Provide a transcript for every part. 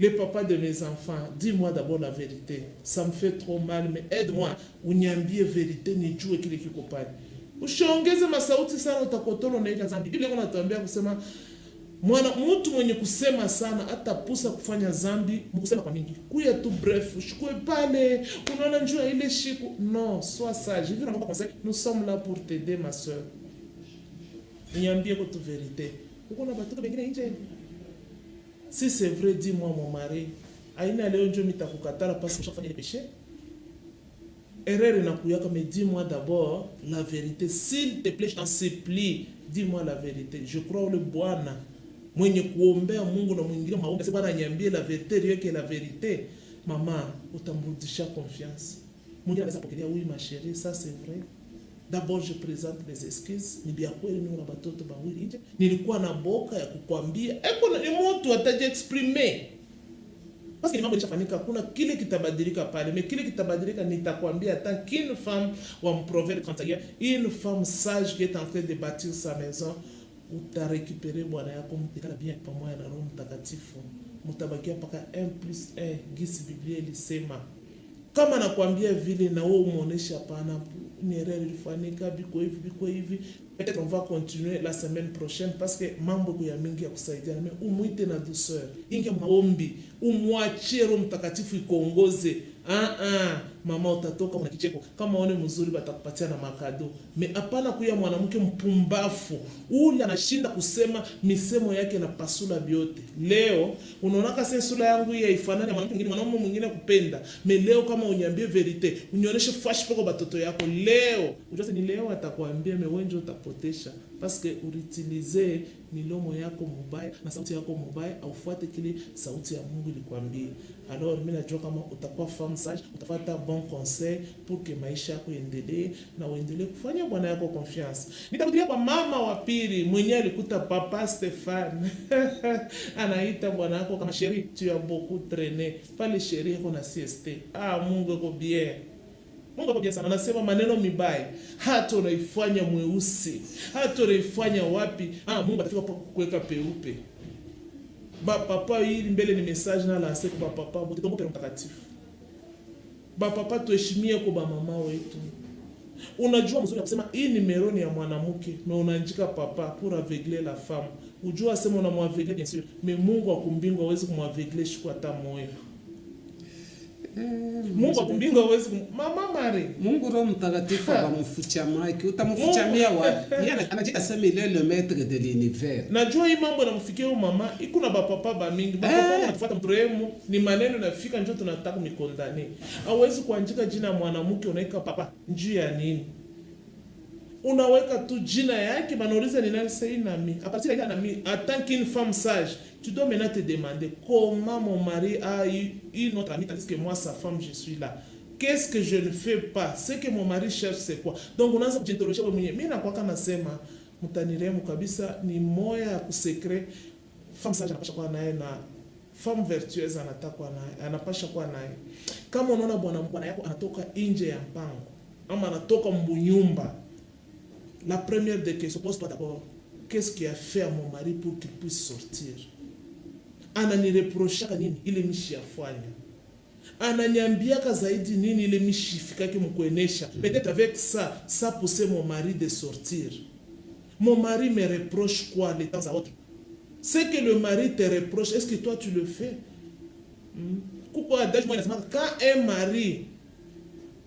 les papas de mes enfants, dis-moi d'abord la vérité. Ça me fait trop mal, mais aide-moi. Uniambie vérité, nijue kile kiko pale. Usiongeze masauti sana utakotolo na ika zambi. Biblia inatuambia kusema mtu mwenye kusema sana atapusa kufanya zambi, mkusema kwa mingi. Kuya tu bref, ushikue pale, unaona njua ile shiku. Non, sois sage. Je veux vraiment conseiller, nous sommes là pour t'aider ma soeur. Niambie kwa tu vérité. Uko na batuka bengine nje. Si c'est vrai, dis-moi mon mari. Aina leo njo mitakukatala parce que ushafanya ile péché. Erreur inakuyaka, mais dis-moi d'abord la vérité. S'il te plaît, je t'en supplie, dis-moi la vérité. Je crois le Bwana mwenye kuombea Mungu na mwingine maombi sasa bana niambie la vérité, rieke la vérité. Mama, utamrudisha confiance. Mwingine anaweza pokelea, oui ma chérie, ça c'est vrai. D'abord je présente les excuses. Ni bia kweli ni una batoto bawili nje. Nilikuwa na boka ya kukwambia. Eko ni mtu ataje exprimer. Parce que ni mambo yalishafanyika, kuna kile kitabadilika pale. Mais kile kitabadilika nitakwambia tant qu'une femme ou un proverbe 31, une femme sage qui est en train de bâtir sa maison, utarécupérer bwana yako mtakala bien pamoja na Roho Mtakatifu. Mtabakia paka 1+1 gisi Biblia ilisema. Kama nakwambia vile na wewe umeonesha pana ni erreur ilifanyika biko hivi. Peut-être on va continuer la semaine prochaine parce que mambo ya mingi ya kusaidia, mais umuite na douceur. Ingia maombi, umwachie Roho Mtakatifu ikuongoze. Mama utatoka mwana kicheko. Kama one mzuri batakupatia na makado. Mais hapana kuya mwanamke mpumbafu. Ule anashinda kusema misemo yake na pasula biote. Leo unaona kama sura yangu ya ifanana na mwanamke mwingine, mwanamume mwingine kupenda. Mais leo kama uniambie verite, unionyeshe flash peko batoto yako leo. Unajua ni leo atakwambia mewenjo utapotesha parce que uritilize milomo yako mubaya na sauti yako mubaya, au fuate kile sauti ya Mungu ilikwambia. Alors mimi najua kama utakuwa femme sage, utafuata bon conseil pour que maisha yako endelee na uendelee kufanya bwana yako confiance. Nitakutia kwa mama wa pili mwenye alikuta papa Stéphane. Anaita bwana yako kama chérie, tu as beaucoup traîné. Pale chérie yako na sieste. Mungu yuko bien. Mungu yuko bien sana. Anasema maneno mibaya. Hata unaifanya mweusi. Hata unaifanya wapi. Mungu atafika kuweka peupe. Papa hili mbele ni message na lancer kwa papa, mtoto Roho Mtakatifu. Papa tuheshimie kwa mama wetu. Unajua mzuri kusema hii ni meroni ya mwanamke, na unaandika papa pour aveugler la femme. Unajua sema unamwaveugler bien sûr, mais Mungu akumbingu hawezi kumwaveugler shiko hata moyo. Mungu akumbingu hawezi mama Mari. Mungu Roho Mtakatifu akamfucha maiki, utamfuchamia wapi? Yeye anajita sema ile le maître de l'univers. Najua hii mambo namfikia huyo mama, iko na papa ba mingi. Papa anafuata mremo, ni maneno nafika njoo tunataka mikondane. Hawezi kuandika jina mwanamke unaweka papa njoo ya nini? Unaweka tu jina yake, banauliza ni nani sasa nami. À partir de là nami, en tant qu'une femme sage, tu dois maintenant te demander comment mon mari a eu une autre amie tandis que moi sa femme je suis là. Qu'est-ce que je ne fais pas? Ce que mon mari cherche c'est quoi? Donc unaanza kujintorosha wewe mwenyewe. Mimi nakuwa kama nasema mtaniremu kabisa, ni moya ya kusekre. Femme sage anapasha kuwa naye na femme vertueuse anatakwa naye, anapasha kuwa naye. Kama unaona bwana yako anatoka nje ya mpango ama anatoka mbunyumba, la première des questions, pose-toi d'abord, qu'est-ce qui a fait à mon mari pour qu'il puisse sortir? Ananireproshaka nini ile mishi afanya? Ananiambiaka zaidi nini ile mishi fikake mkuenesha? Peut-être avec ça poussait mon mari de sortir. Mon mari me reproche quoi de temps à autre? Ce que le mari te reproche, est-ce que toi tu le fais? Quand un mari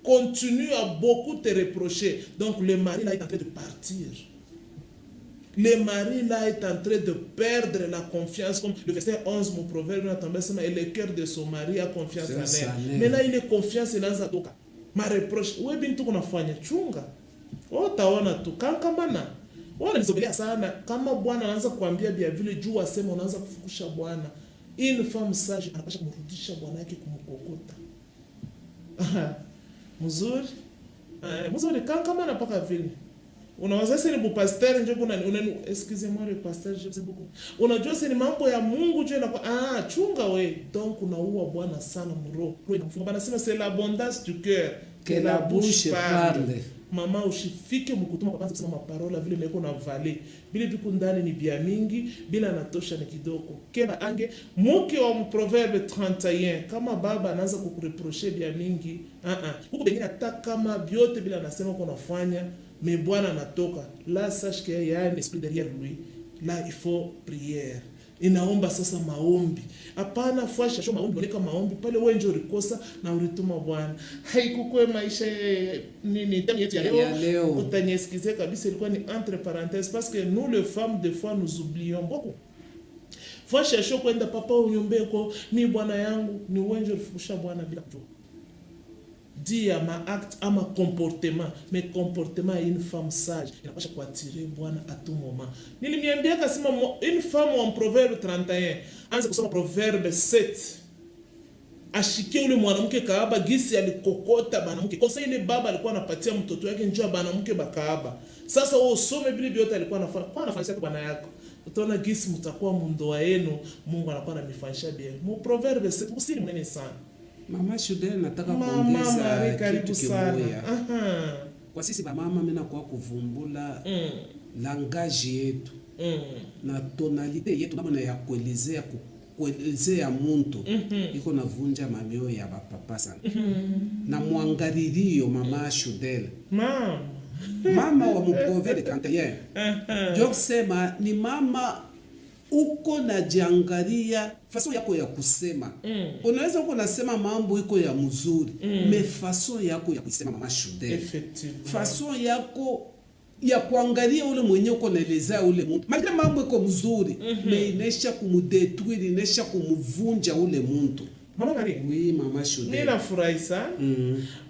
continue à beaucoup te reprocher, donc le mari là est en train de partir. Le mari là est en train de perdre la confiance, comme le verset 11, mon proverbe, et le cœur de son mari a confiance en elle. Maintenant il est confiance dans sa toka. Ma reproche, wewe bintu kunafanya chunga. Utaona tu kankamana. Wana nisogelea sana kama bwana anaanza kuambia bia vile juu asema unaanza kufukusha bwana. Une femme sage anapasha kumrudisha bwana yake kumkokota. Mzuri. Mzuri kankamana paka vile. Unawaza sasa ni pasteur ndio kuna excusez-moi le pasteur je sais beaucoup. Unajua sasa ni mambo ya Mungu je na chunga we. Donc unaua bwana sana mro. Bwana anasema c'est l'abondance du cœur que la bouche parle. mama ushifike mkutuma kwa kwanza kusema maparola vile meko na vale bile biku ndani ni bia mingi bila natosha ni kidogo kena ange muke wa proverbe 31 kama baba anaanza kukureproche bia mingi huko bengine hata kama biote bila anasema kwa nafanya mais bwana anatoka la sache que y a un esprit derrière lui là il faut prière inaomba sasa maombi. Hapana fuasha sho maombi oneka maombi pale wewe ndio ulikosa na ulituma Bwana. Haikukue maisha nini temu yetu ya leo. Utanyesikize kabisa ilikuwa ni entre parenthèses parce que nous les femmes des fois nous oublions beaucoup. Fuasha sho kwenda papa unyombeko ni bwana yangu ni wewe ndio ulifukusha Bwana bila kujua. Dit à ma acte, à ma comportement, mais comportement à une femme sage, il n'a pas quoi attirer Bwana à tout moment. Nilimiambia kasema une femme en proverbe 31, anza kusoma proverbe 7. Ashikie ule mwanamke kaaba gisi alikokota banamke. Kwa sababu ile baba alikuwa anapatia mtoto wake njoo banamke bakaaba. Sasa wewe usome Biblia yote alikuwa anafanya. Kwa anafanyia bwana yako. Utaona gisi mtakuwa mundoa yenu, Mungu anakuwa anamifanyisha bien. Mu proverbe 7 usini mnene sana. Mama Shudel nataka kuongeza kitu kimoja. Kwa sisi ba mama mimi nakuwa kuvumbula langage yetu. Na tonalite yetu kama ya kuelezea muntu iko navunja mamio ya bapapa sana. Na muangalirio mama Shudel. Mama wa Proverbe 31. Ndio kusema ni mama uko na jiangalia faso yako ya kusema. Unaweza uko nasema mambo iko ya mzuri, me faso yako ya kusema mama Shudel. Faso yako ya kuangalia ule mwenye uko naelezea ule mtu. Malgré mambo iko mzuri, me inesha kumudetruire, inesha kumuvunja ule mtu. Maman Marie. Oui, maman Shudel. Mais la ça.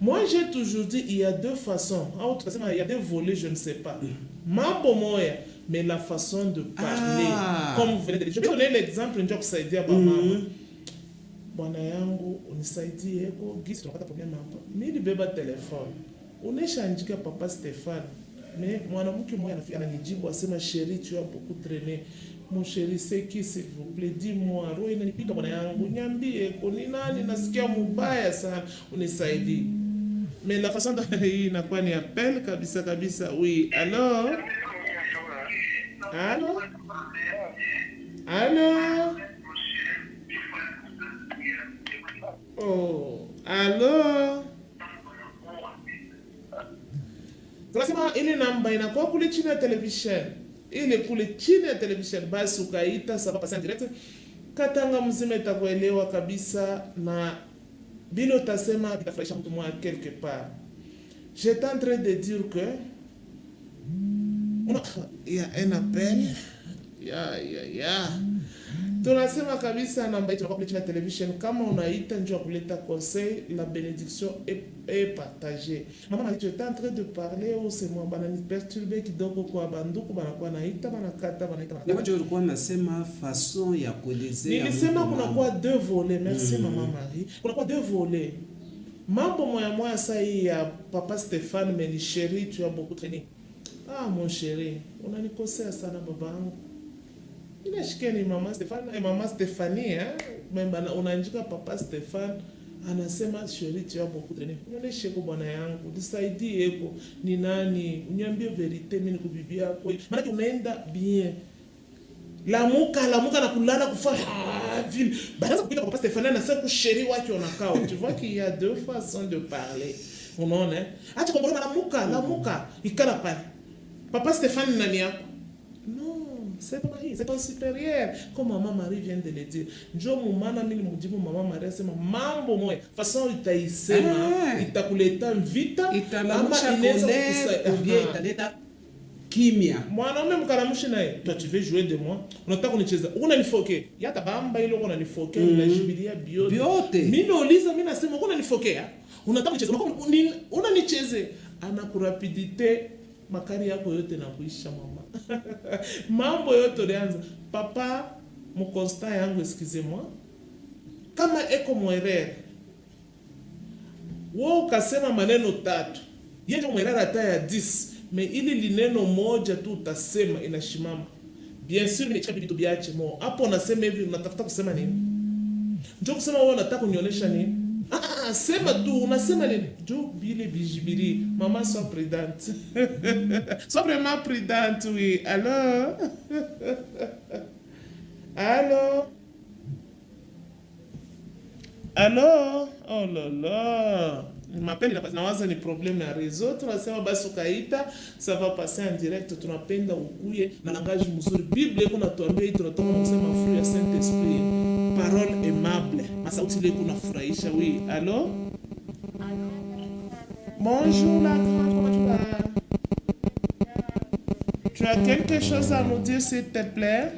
Moi, j'ai toujours dit il y a deux façons. Il y a deux volets, je ne sais pas. Mambo moya, mais la façon de parler. Comme vous venez de dire. Je vais donner l'exemple ndio kusaidia ba mama. Bwana yangu unisaidie eko gisi tunapata problem hapa. Mimi nibeba telefone. Uneshaandika papa Stéphane. Mais mwanamke mmoja ananijibu asema chérie tu as beaucoup traîné. Mon chéri, c'est qui s'il vous plaît? Dis-moi. Roho inanipika bwana yangu. Niambie ko ni nani nasikia mubaya sana. Unisaidie. Mais la façon dont hii inakuwa ni appel kabisa kabisa. Oui, alors? Allô? Allô? Oh, allô? Tunasema ile namba inakuwa kule chini ya television. Ile kule chini ya television basi ukaita sababu pasa direct Katanga mzima itakuelewa kabisa na bila utasema kitafurahisha mtu mmoja quelque part. J'étais en train de dire que il y a un appel. Ya. Tunasema kabisa namba yetu kwa television kama unaita njoo kuleta conseil la bénédiction est partagée. Maman tu es en train de parler ou c'est moi bana ni perturber kidogo kwa banduku banakuwa naita banakata banaita. Ndio ulikuwa unasema façon ya kuelezea. Nilisema kuna kwa deux volets. Merci maman Marie. Kuna kwa deux volets. Mambo moya sasa hii ya papa Stéphane mais ni chéri tu as beaucoup traîné. Ah mon chéri, unanikosea sana babangu. Inashikeni mama Stéphane, mama Stéphanie, Memba unaandika papa Stéphane, anasema chéri tu as beaucoup traîné. Unaoneshe kwa bwana yangu, nisaidie eko ni nani, uniambie verite mimi nikubibi yako. Maana unaenda bien. Lamuka na kulala kufanya vile. Banaanza kupita papa Stéphane anasema ku chéri wake unakaa. Tu vois qu'il y a deux façons de parler. Unaona? Acha kumbona lamuka ikala pale. Papa Stéphane nani yako? C'est ton supérieur. Comme maman Marie vient de le dire. Njo mumana mimi mujibu maman Marie sema mambo moja. Façon itaisema, itakuleta vita, ama inaweza kukusaidia italeta kimya. Mwanaume mkaramushi naye, toi tu veux jouer de moi? Unataka kunicheza. Unanifoke. Yata bamba ile unanifoke, unajibilia biote. Mimi nauliza mimi nasema unanifokea. Unataka kunicheza. Unanicheze. Ana kurapidite makari yako yote na kuisha mama. Mambo yote ulianza. Papa, mkonsta yangu excusez-moi. Kama eko mwerere. Wewe ukasema maneno 3. Yeye mwerere hata ya 10. Mais ili lineno moja tu utasema inashimama. Bien sûr ni chapi vitu biache mo. Hapo unasema hivi unatafuta kusema nini? Njoo kusema wewe unataka kunionyesha nini? sema tu, unasema nini? Jo bile bijibiri. Maman, sois prudente. Sois vraiment prudente, oui. Alors? Allô? Allô? Oh là là. Mapenda nawaza ni problème ya réseau. Tunasema basi ukaita, ça va passer en direct. Tunapenda ukuye na langage mzuri. Bible iko natuambia hii, tunatoka kusema fruit ya Saint Esprit. Parole aimable. Masauti ile kuna furahisha. Oui, allô? Bonjour la grande, comment tu vas? Tu as quelque chose à nous dire, s'il te plaît?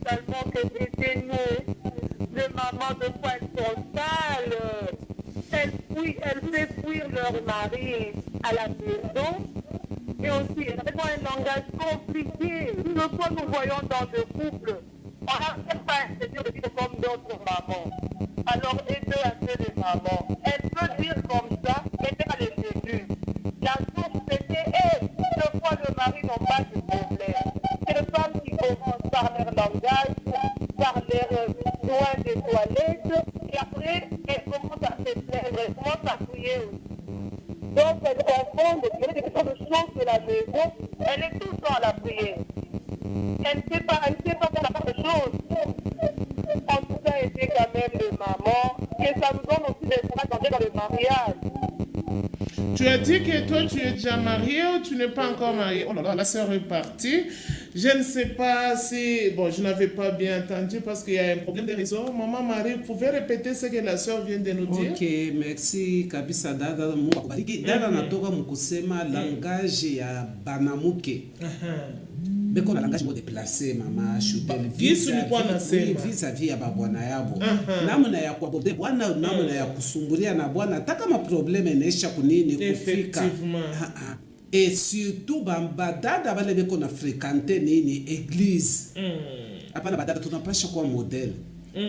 Tellement que c'était nous, de maman de quoi elles sont sales. Elles fait fuir leur mari à la maison. Et aussi, elles ont un langage compliqué. Une fois nous voyons dans le couple, on n'a même pas un seigneur de dire comme d'autres mamans. Alors, aidez un peu les mamans. Elle peut dire comme ça, mais à les début. La source c'était, deux fois le mari n'ont pas de problème. C'est les femmes qui commencent par leur langage, par leur soin des toilettes, et après, elles commencent à se plaindre, elles commencent à crier aussi. Donc, elles confondent, il y a des choses de la maison, elle est tout le temps à la prière. Elle ne sait pas faire la part de choses. En tout cas, aider quand même les mamans, et ça nous donne aussi des courage d'entrer dans le mariage. Tu as dit que toi, tu es déjà marié ou tu n'es pas encore marié? Oh là là, la sœur est partie. Je ne sais pas si... Bon, je n'avais pas bien entendu parce qu'il y a un problème de réseau. Maman Marie, vous pouvez répéter ce que la sœur vient de nous dire? Ok, merci kabisa dada. Mungu akubariki. Dada natoka mkusema langage ya banamuke. Beko na langage mo déplacé mama Shudel vis-à-vis ya babwana yabo. Namna ya kuabote bwana, namna ya kusumbulia na bwana taka ma problème enesha kunini kufika. Et surtout badada bale beko na fréquenter nini église. Hapana badada tunapasha kuwa modèle.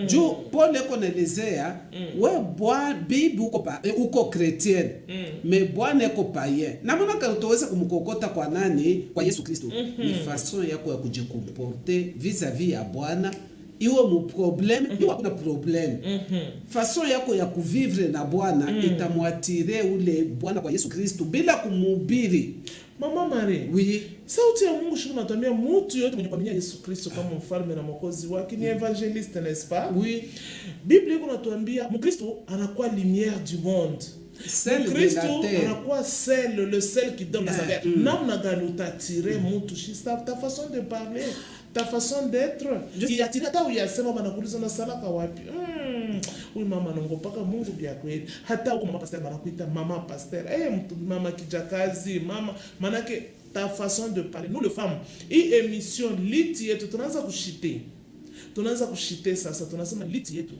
Jo Paul ekonaelezea we bwa bibi uko chrétienne mais bwana eko païen. Namona ka utaweza kumkokota kwa nani? Kwa Yesu Kristo. Ni façon yako ya kujikomporter vis-à-vis ya bwana. Iwe mu problème, iwe hakuna problème. Façon yako ya kuvivre na bwana itamwatire ule bwana kwa Yesu Kristo bila kumhubiri. Mama Marie, oui. Sauti ya Mungu shukuru natuambia mtu yote mwenye kuamini Yesu Kristo kama mfalme na mwokozi wake ni evangeliste, n'est-ce pas? Oui. Biblia iko natuambia Mkristo anakuwa lumière du monde. Mkristo anakuwa sel, le sel qui donne la saveur. Namna gani utatire mtu shisa ta façon de parler, ta façon d'être. Yatira hata uyasema banakuuliza na salaka wapi? Huyu mama anangopaka Mungu bia kweli. Hata huko mama pasteur banakuita mama pasteur. Mama kijakazi, mama manake ta façon de parler. Nous les femmes, hii émission liti yetu tunaanza kushite sasa, tunasema liti yetu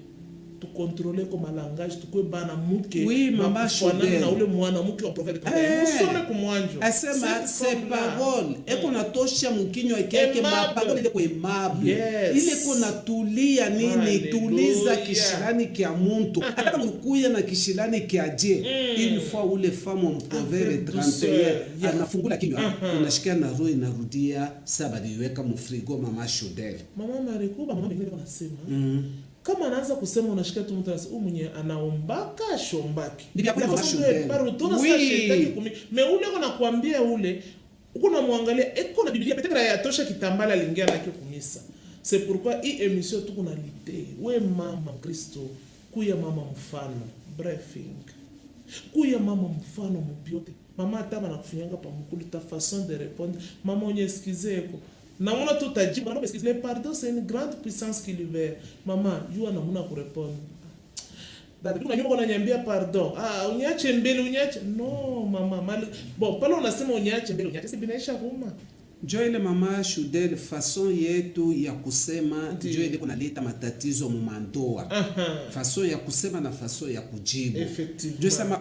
tukontrole kwa malangage tukwe bana muke. Oui, mama Shudel na ule mwana muke wa prophète. Musome kumwanjo. Asema c'est parole. Eko natosha mkinyo yake mapagano ile kwa aimable. Ile kuna tulia nini? Tuliza kishirani kia muntu. Hata mkuya na kishirani kia je. Une fois ule femme en Proverbe 31 anafungula kinywa. Unashikia na roho inarudia saba niweka mfrigo mama Shudel. Mama Marikuba mama ngine wanasema. Kama anaanza kusema unashikia tu mtu huyu mwenye anaombaka shombaki. Ndio kwa Shudel. Mais ule anakuambia ule uko namwangalia eko na Biblia peut-être yatosha kitambala lingia na kumisa. C'est pourquoi hii émission tu kuna lite. We mama Kristo, kuya mama mfano, briefing. Kuya mama mfano mbiote. Mama atama na kufinyanga pa mkulu ta façon de répondre. Mama onye excusez eko. Naona tu tajibu na excuse. Le pardon c'est une grande puissance qui libère. Mama, yua namuna ku répondre. Dada kuna nyuma unaniambia pardon. Uniache mbele uniache. No mama mali. Bon, pale unasema uniache mbele uniache si binaisha huma. Njoo ile mama Shudel façon yetu ya kusema njoo ile kunaleta matatizo mumandoa. Façon ya kusema na façon ya kujibu. Effectivement. Njoo sema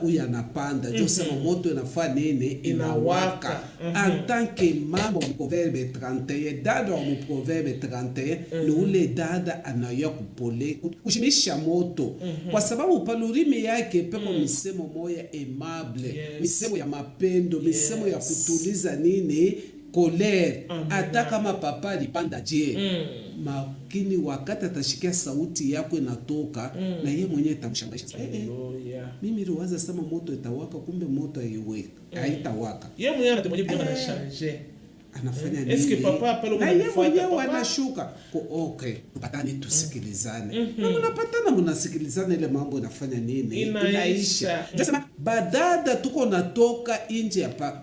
huyu anapanda. Njoo sema moto inafaa nini inawaka. En tant que mambo mu Proverbe 31, dada mu Proverbe 31 ni ule dada anaya kupole kushimisha moto. Kwa sababu palurimi yake peko misemo moya aimable, misemo ya mapendo, misemo ya kutuliza nini colère hata kama papa alipanda je makini wakati atashikia sauti yako inatoka na yeye mwenyewe itamshangaisha mimi niliwaza sema moto itawaka kumbe moto haitawaka yeye mwenyewe anatemwenye bila anashangaje anafanya nini eske papa pale mwenyewe anashuka okay patani tusikilizane na mnapatana mnasikilizana ile mambo inafanya nini inaisha nasema badada tuko natoka nje hapa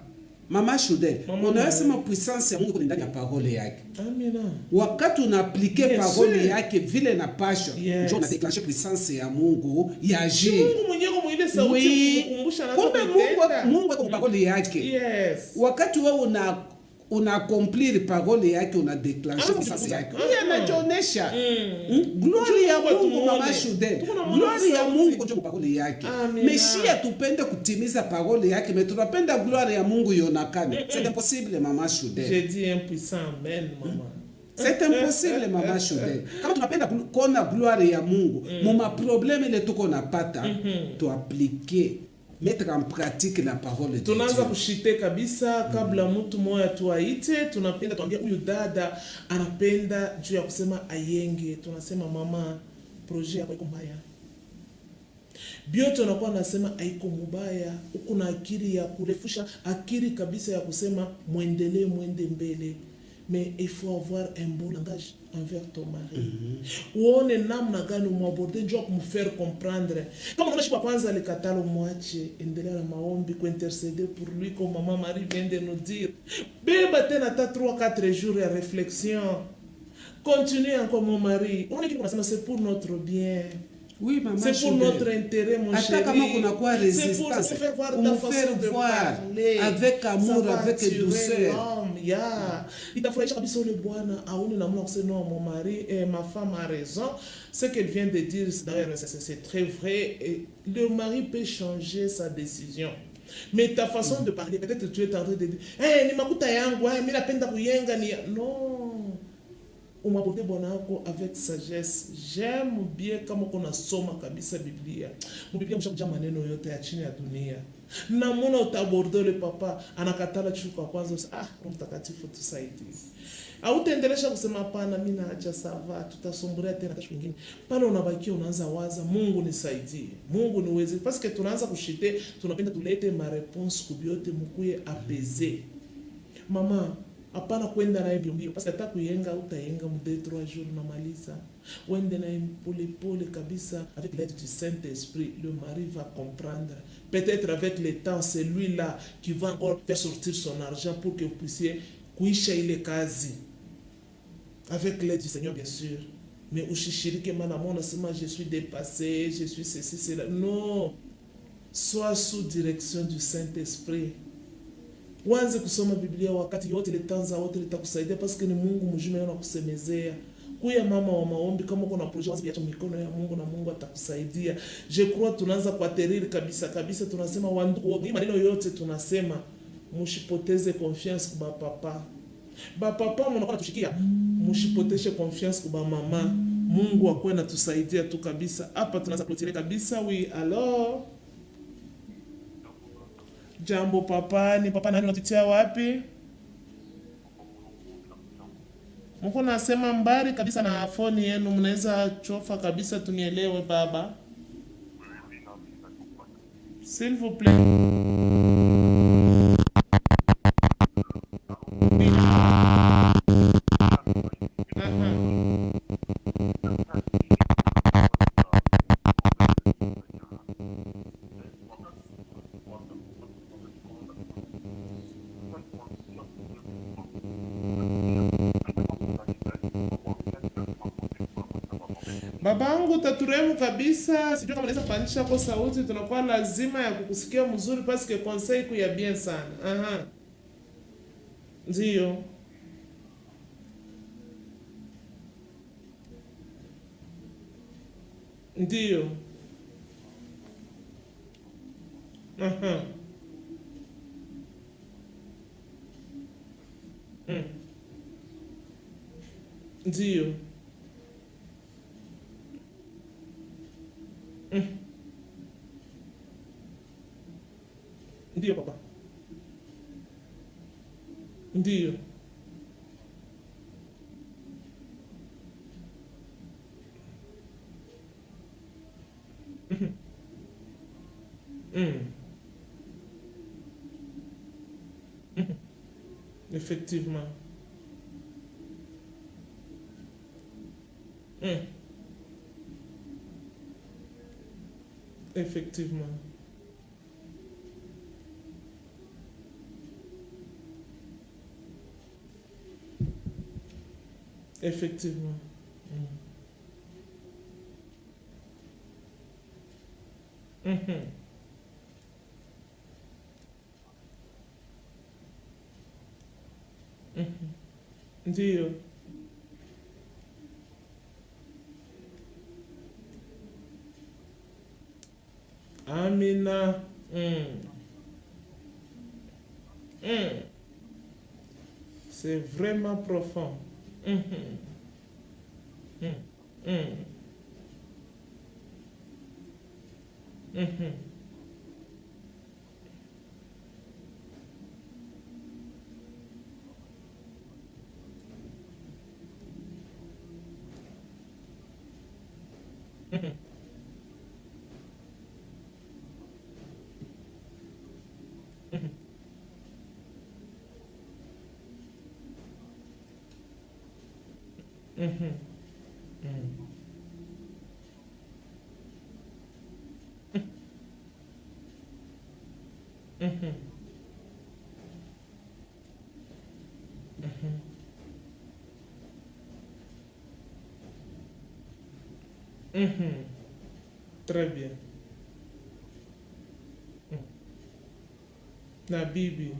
Mama Shude, unasema puissance ya Mungu ndani ya parole yake. Amina. Wakati unaaplike parole yake vile na passion, ndio una déclencher puissance ya Mungu ya agir. Mungu mwenyewe kwa ile sauti kukumbusha na kumbe Mungu kwa parole yake. Yes. Wakati wewe una accomplir parole yake una déclencher puissance yake. Yeye anajionyesha. Glory ya Mungu Mama Shude. Glory ya Mungu kwa parole yake. Meshia tupende kutimiza parole yake, mais tunapenda gloire ya Mungu ionekane. C'est impossible Mama Shude. J'ai dit impuissant, amen maman. C'est impossible Mama Shude. Kama tunapenda kuona gloire ya Mungu, moma problème ile tuko napata, tu appliquer mettre en pratique la parole de Dieu. Tunaanza kushite kabisa kabla mtu moya tuaite, tunapenda tuambia huyu dada anapenda juu ya kusema ayenge. Tunasema mama projet yako iko mbaya. Bioto anakuwa anasema haiko mubaya, uko na akili ya kurefusha akili kabisa ya kusema muendelee mwende mbele. Mais il faut avoir un bon langage envers ton mari. Uone namna gani umwaborder njoo kumfaire comprendre. Kama unaona shiba kwanza alikatalo mwache, endelea na maombi intercéder pour lui comme maman Marie vient de nous dire. Beba tena ta 3-4 jours ya réflexion. Continue encore mon mari. On est qui comme c'est pour notre bien. Oui, maman, c'est pour notre intérêt, mon chéri. C'est pour faire voir ta façon de parler. Avec amour, avec douceur. Itafurahisha kabisa ule bwana aone namna kusema non, mon mari et ma femme a raison. Ce qu'elle vient de dire, d'ailleurs, c'est très vrai. Et le mari peut changer sa décision. Mais ta façon de parler, peut-être tu es en train de dire, hey, ni makuta yangu, mimi napenda kuyenga ni non. Umabode bwanako avec sagesse. J'aime bien kama kuna soma kabisa Biblia. Biblia mshakuja maneno yote ya chini ya dunia. Na mbona utabordo le papa anakatala chuka kwanza Roho Mtakatifu tusaidie. Hautaendelesha kusema hapana mimi naacha sawa tutasumbulia tena kesho nyingine. Pale unabakia unaanza waza Mungu nisaidie. Mungu niweze parce que tunaanza kushite tunapenda tulete ma réponse kubiote mkuye apaiser. Mama hapana kwenda naye mbio parce que hata kuyenga utayenga mu 2-3 jours unamaliza. Wende naye pole kabisa avec l'aide du Saint-Esprit, le mari va comprendre. Peut-être avec le temps, c'est lui-là qui va encore faire sortir son argent pour que vous puissiez kuisha ile kazi. Avec l'aide du Seigneur bien sûr. Mais ushishirike mana mona sema je suis dépassé, je suis ceci cela. Non. Sois sous direction du Saint-Esprit. Wanze kusoma Biblia wakati yote ile tanza wote litakusaidia parce que ni Mungu mjuma yana kusemezea. Kuya mama wa maombi kama kuna projet wazi biacha mikono ya Mungu na Mungu atakusaidia. Je crois tunaanza kuateriri kabisa tunasema wandugu maneno yote tunasema mshipoteze confiance kwa papa. Ba papa mnakuwa tushikia mshipoteshe confiance kwa mama. Mungu akwe na tusaidia tu kabisa. Hapa tunaanza kutirika kabisa. Oui, alors jambo papa, ni papa nani unatitia wapi? Mko nasema mbari kabisa na phone yenu mnaweza chofa kabisa tunielewe baba. S'il vous plaît. Babangu taturemu kabisa, sijui kama naweza panisha kwa sauti, tunakuwa lazima ya kukusikia mzuri parce que conseil ku ya bien sana. Ndio. Ndio. Ndio. Ndio papa. Ndio. Effectivement. Effectivement. Effectivement. Ndio. Amina. C'est vraiment profond. Très bien. Na bibi.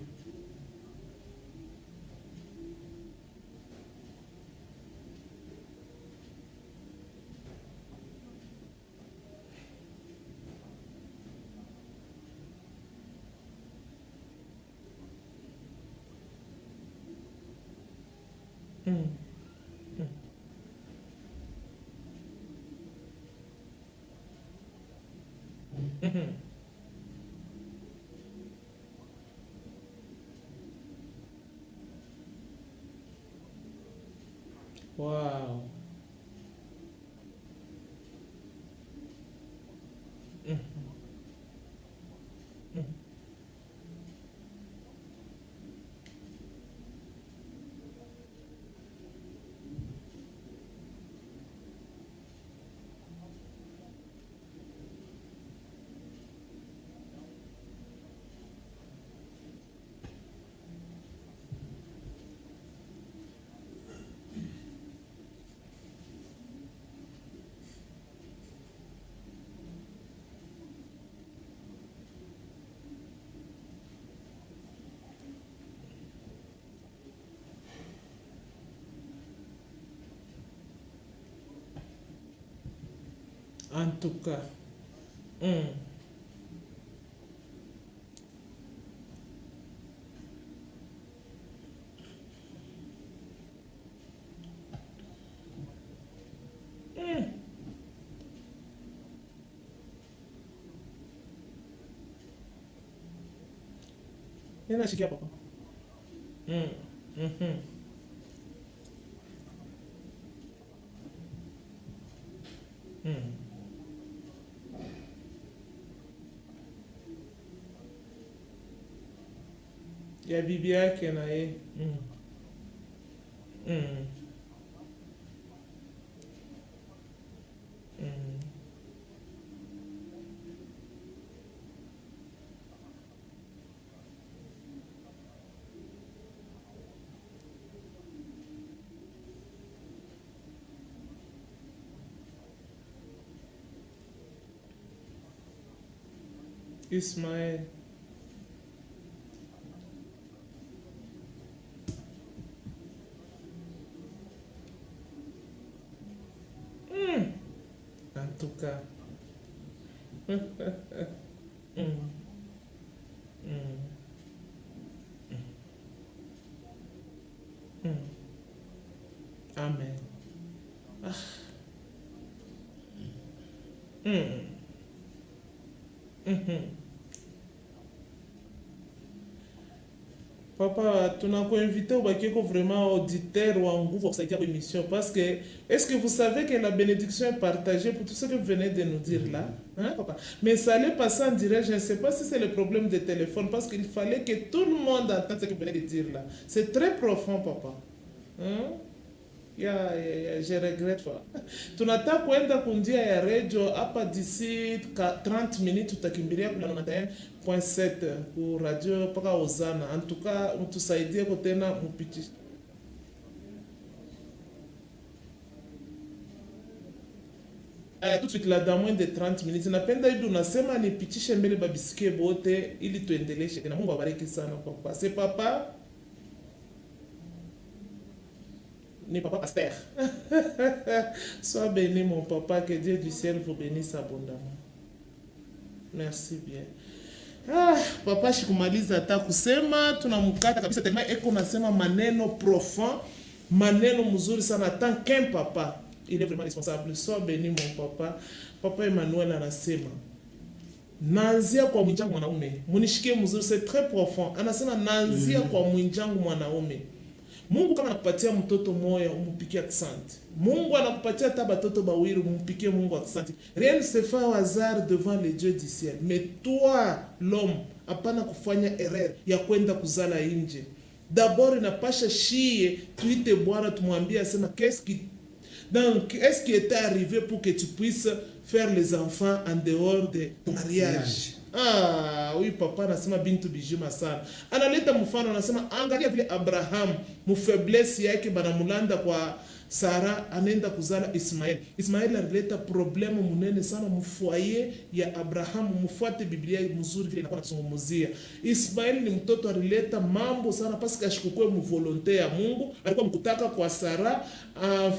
Wow. En tout cas. Ninasikia papa. Ya bibi yake na ye. Ismaël. En tout cas. Amen. Papa, tunakuinvite ubakie vraiment auditeur wa nguvu kusaidia kwa émission parce que est-ce que vous savez que la bénédiction est partagée pour tout ce que vous venez de nous dire là, hein, papa? Mais ça allait passer en direct, je ne sais pas si c'est le problème de téléphone parce qu'il fallait que tout le monde entende ce que vous venez de dire là. C'est très profond, papa. Hein? Je regrette pas. Tunataka kwenda kunjia ya radio hapa d'ici 30 minutes tutakimbilia kwa 91.7 ku radio paka Ozana. En tout cas, mtusaidie kwa tena mpitishe. Tout de suite là dans moins de 30 minutes napenda hivi unasema nipitishe mbele babisikie bote ili tuendeleshe. Na Mungu abariki sana papa. C'est papa ni papa pasteur. Sois béni mon papa, que Dieu du ciel vous bénisse abondamment. Merci bien. Papa shikumaliza hata kusema, tunamkata kabisa tena eko nasema maneno profond, maneno mzuri sana tant qu'un papa. Il est vraiment responsable. Sois béni mon papa. Papa Emmanuel anasema naanzia kwa mwinjangu mwanaume. Munishikie mzuri, c'est très profond. Anasema naanzia kwa mwinjangu mwanaume. Mungu kama anakupatia mtoto moya umpikie asante. Mungu anakupatia hata batoto bawili umpikie Mungu asante. Rien ne se fait au hasard devant les dieux du ciel. Mais toi l'homme, hapana kufanya erreur ya kwenda kuzala nje. D'abord inapasha shie tuite Bwana tumwambie asema qu'est-ce qui était arrivé pour que tu puisses faire les enfants en dehors de ton mariage. Oui papa anasema bintu bijima sana. Analeta mfano anasema angalia vile Abraham mufaiblesse yake banamulanda kwa Sara anaenda kuzala Ismael. Ismael alileta problemu munene sana mfoyer ya Abraham. Mfuate Biblia mzuri vile inakuwa nasungumuzia. Ismael ni mtoto alileta mambo sana parce que ashikukwe mvolonte ya Mungu. Alikuwa mkutaka kwa Sara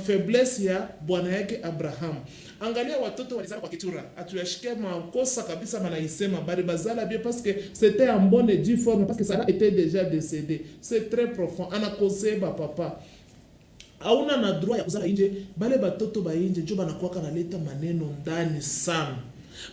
faiblesse ya bwana yake Abraham. Angalia watoto walizala kwa kitura. Atuyashikia makosa kabisa manaisema bari bazala bien parce que c'était en bonne et due forme parce que Sarah était déjà décédée. C'est très profond. Anakoseba papa. Hauna na droit ya kuzala nje, bale batoto ba nje njo banakuwa kanaleta maneno ndani sana.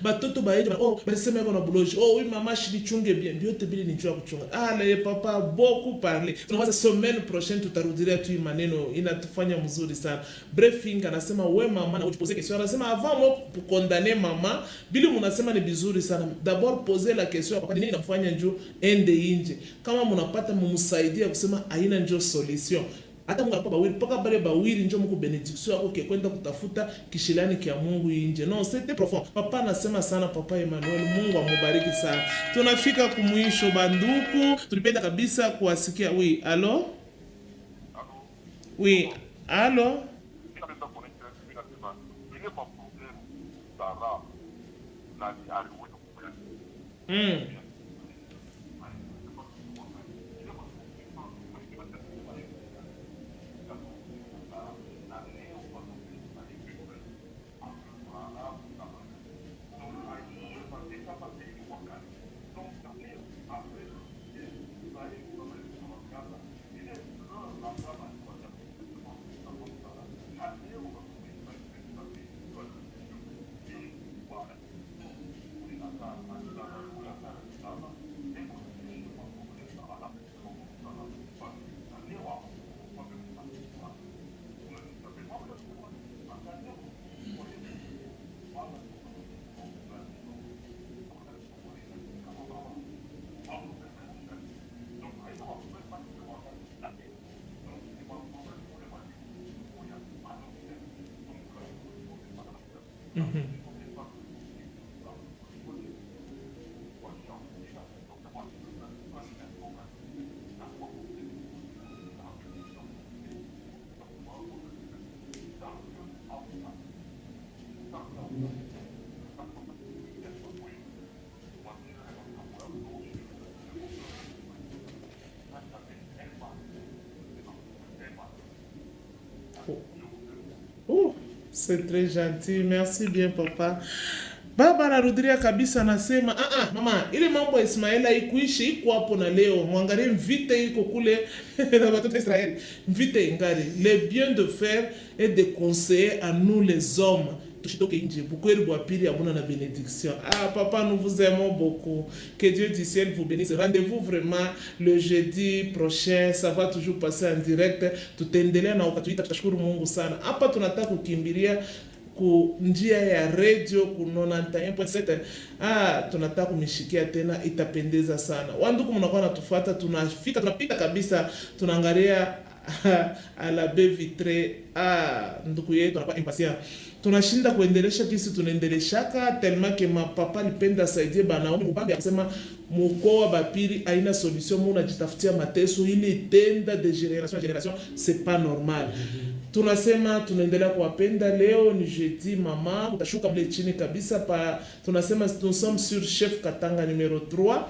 Batoto ba nje basema yako na buloji. Oui mama shilichunge bien, biote bili ni njoo kuchunga. Le papa beaucoup parler. Tunawaza semaine prochaine tutarudilia tu maneno inatufanya mzuri sana. Briefing anasema we mama na ujipoze question. Anasema avant moi condamner mama, bili mnasema ni bizuri sana. D'abord poser la question papa nini inafanya njoo ende nje. Kama mnapata mumsaidia kusema haina njoo solution. Hata Mungu anapaba wili paka bale bawili njo Mungu benediction yako kwenda kutafuta kishilani kia Mungu nje. Non, c'était profond. Papa anasema sana papa Emmanuel, Mungu amubariki sana. Tunafika kumwisho banduku. Tulipenda kabisa kuwasikia. Oui, allô? Oui, allô? C'est très gentil. Merci bien papa. Baba anarudilia kabisa anasema mama ile mambo ya Ismaila ikuishi iko hapo na leo. Mwangalie mvite iko kule na watoto Israeli. Mvite ingari. Le bien de faire et de conseiller à nous les hommes tushitoke nje bukweli bwa pili abuna na bénédiction. Ah papa, nous vous aimons beaucoup, que Dieu du ciel vous bénisse. Rendez-vous vraiment le jeudi prochain, ça va toujours passer en direct. Tutaendelea na ukatuita, tutashukuru Mungu sana. Hapa tunataka kukimbilia ku njia ya radio ku 91.7. Tunataka kumishikia tena, itapendeza sana. Wanduku mnakuwa natufuata, tunapita kabisa, tunaangalia à la baie vitrée. Nduku yetu tunakuwa impatient, tunashinda kuendelesha kisi tunaendeleshaka tellement que papa lipenda saidie banaomi mupambe akisema mkoa bapiri haina solution, muna jitafutia mateso ili tenda de génération en génération, c'est pas normal. Tunasema tunaendelea kuwapenda. Leo ni jeudi mama, utashuka mle chini kabisa tunasema nous sommes sur Chef Katanga numéro 3.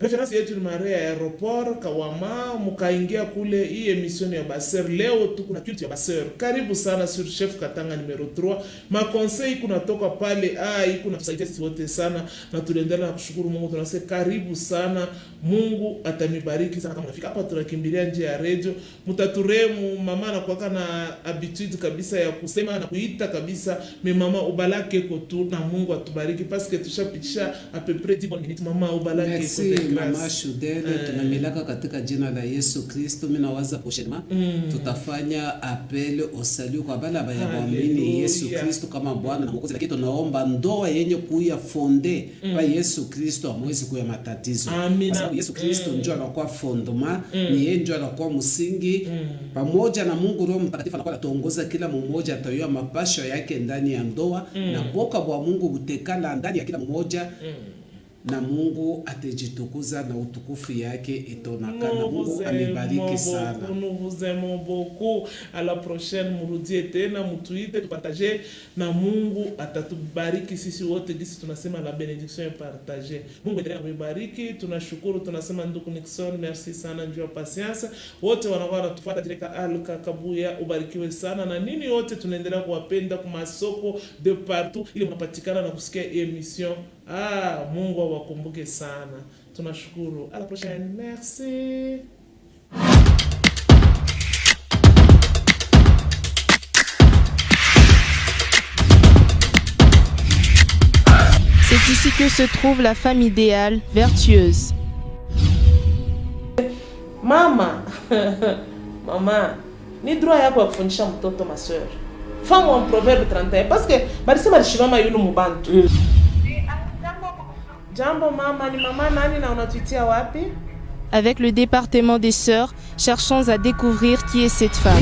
Reference yetu ni Maria Aeroport Kawama, mukaingia kule. Hii emission ya Baseur, leo tu kuna culture ya Baseur. Karibu sana sur Chef Katanga numéro 3. Ma conseil kuna toka pale, kuna tusaidia sisi wote sana, na tunaendelea kushukuru Mungu. Tunasema karibu sana, Mungu atamibariki sana. Kama unafika hapa tunakimbilia nje ya radio, mtaturemu mama na kuwaka na habitude kabisa ya kusema na kuita kabisa, mama ubalake ko tu, na Mungu atubariki parce que tushapitisha à peu près 10 minutes. Mama ubalake ko. Mama Shudele, tunamilaka katika jina la Yesu Kristo. Mimi nawaza poshema tutafanya appel au salut kwa bala ya waamini Yesu Kristo kama Bwana na Mwokozi, lakini tunaomba ndoa yenye kuya fonde pa Yesu Kristo amwezi kuya matatizo. Kwa sababu Yesu Kristo ndio anakuwa fondoma, ni yeye ndio anakuwa msingi. Pamoja na Mungu Roho Mtakatifu anakuwa atuongoza kila mmoja atayua mapasho yake ndani ya ndoa, na boka bwa Mungu butekala ndani ya kila mmoja. Na Mungu atajitukuza na utukufu yake itonakana. Mungu amebariki sana. Nous vous aimons beaucoup. À la prochaine, murudie tena, mutuite, tupartage, na Mungu atatubariki sisi wote. Gisi tunasema la benediction est partagée. Mungu endelea kubariki. Tunashukuru, tunasema ndugu Nixon, merci sana njoo patience. Wote wanakuwa wanatufuata direct Aluka Kabuya, ubarikiwe sana. Na nini wote tunaendelea kuwapenda kwa masoko de partout ili mnapatikana na kusikia emission. Mungu awakumbuke sana. Tunashukuru. À la prochaine. Merci. C'est ici que se trouve la femme idéale, vertueuse. Mama, mama, ni droit yako ya kufundisha mtoto ma soeur. Femme en proverbe 31 parce que balisema lishimama yulu mubantu. Jambo mama, ni mama nani na unatuitia wapi? Avec le département des sœurs, cherchons à découvrir qui est cette femme.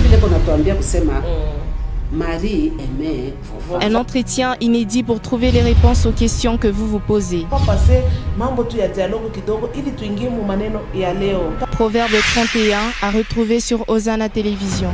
Un entretien inédit pour trouver les réponses aux questions que vous vous posez. Proverbe 31 à retrouver sur Hosanna Télévision.